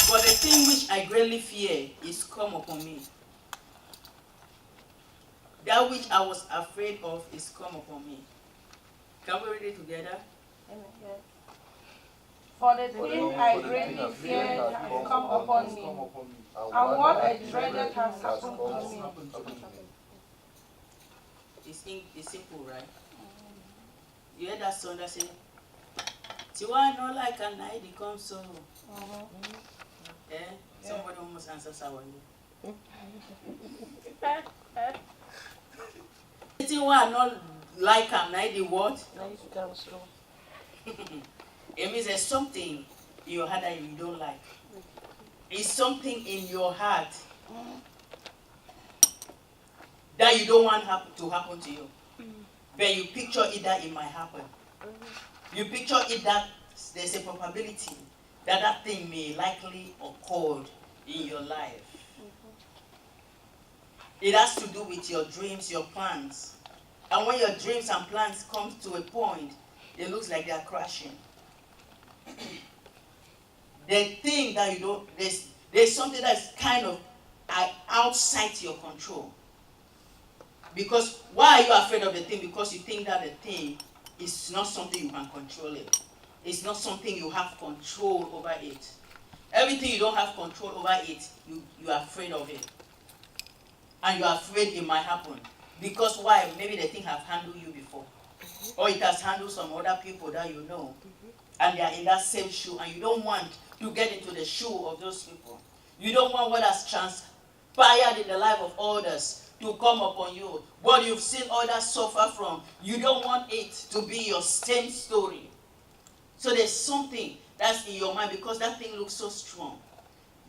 But the thing which I greatly fear is come upon me. That which I was afraid of is come upon me. Can we read it together? Amen. Yes. For the thing I greatly feared has come upon me, and what I dreaded has happened to me. It's simple, right? You hear that song that says, Tiwa no like a night it comes so. Yeah? Somebody almost answers our name. Tiwa no like a night it what? Night it comes slow. It means there's something in your heart that you don't like. It's something in your heart that you don't want to happen to you. But you picture it that it might happen. You picture it that there's a probability that that thing may likely occur in your life. It has to do with your dreams, your plans. And when your dreams and plans come to a point, it looks like they are crashing. The thing that you don't, there's something that's kind of outside your control. Because why are you afraid of the thing? Because you think that the thing is not something you can control it. It's not something you have control over it. Everything you don't have control over it, you are afraid of it. And you are afraid it might happen. Because why? Maybe the thing has handled you before. Or it has handled some other people that you know. And they are in that same shoe, and you don't want to get into the shoe of those people. You don't want what has transpired in the life of others to come upon you. What you've seen others suffer from, you don't want it to be your same story. So there's something that's in your mind because that thing looks so strong.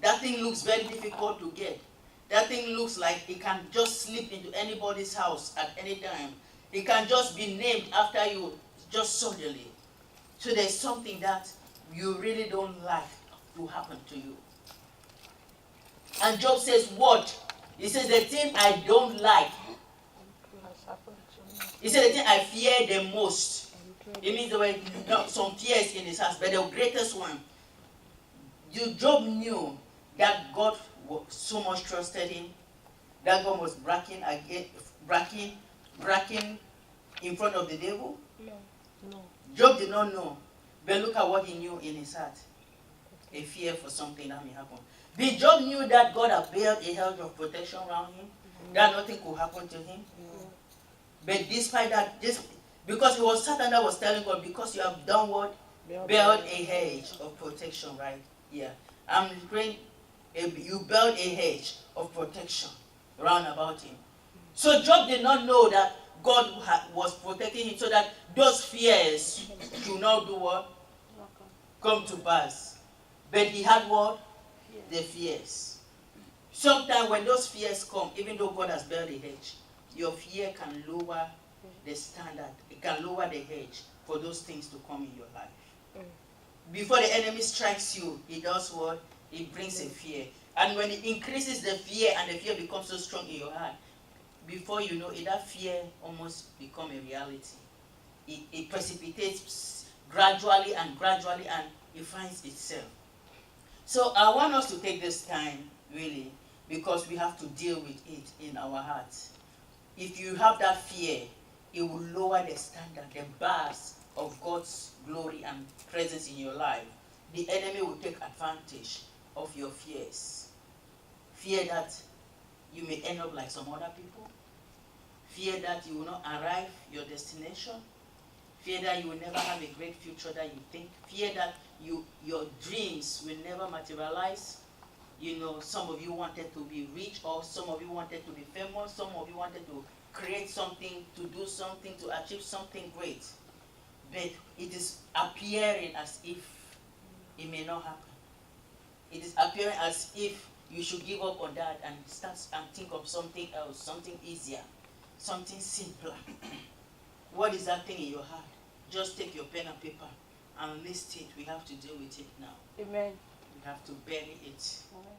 That thing looks very difficult to get. That thing looks like it can just slip into anybody's house at any time. It can just be named after you just suddenly. So there's something that you really don't like to happen to you. And Job says, what? He says, the thing I don't like. He said, the thing I fear the most. It means there were some fears in his heart, but the greatest one. Job knew that God so much trusted him, that God was bragging in front of the devil. No. Job did not know, but look at what he knew in his heart. A fear for something that may happen. But Job knew that God had built a hedge of protection around him, that nothing could happen to him. But despite that, because it was Satan that was telling God, because you have done what? Built a hedge of protection, right? Yeah. I'm praying, you built a hedge of protection round about him. So Job did not know that God was protecting him so that those fears do not do what? Come to pass. But he had what? The fears. Sometimes when those fears come, even though God has built a hedge, your fear can lower the standard. It can lower the hedge for those things to come in your life. Before the enemy strikes you, it does what? It brings a fear. And when it increases the fear and the fear becomes so strong in your heart, before you know it, that fear almost becomes a reality. It precipitates gradually and it finds itself. So I want us to take this time, really, because we have to deal with it in our hearts. If you have that fear, it will lower the standard, the bars of God's glory and presence in your life. The enemy will take advantage of your fears. Fear that you may end up like some other people. Fear that you will not arrive your destination. Fear that you will never have a great future that you think. Fear that your dreams will never materialize. You know, some of you wanted to be rich, or some of you wanted to be famous, some of you wanted to create something, to do something, to achieve something great. But it is appearing as if it may not happen. It is appearing as if you should give up on that and start and think of something else, something easier, something simpler. What is that thing in your heart? Just take your pen and paper and list it. We have to deal with it now. Amen. We have to bury it. Amen.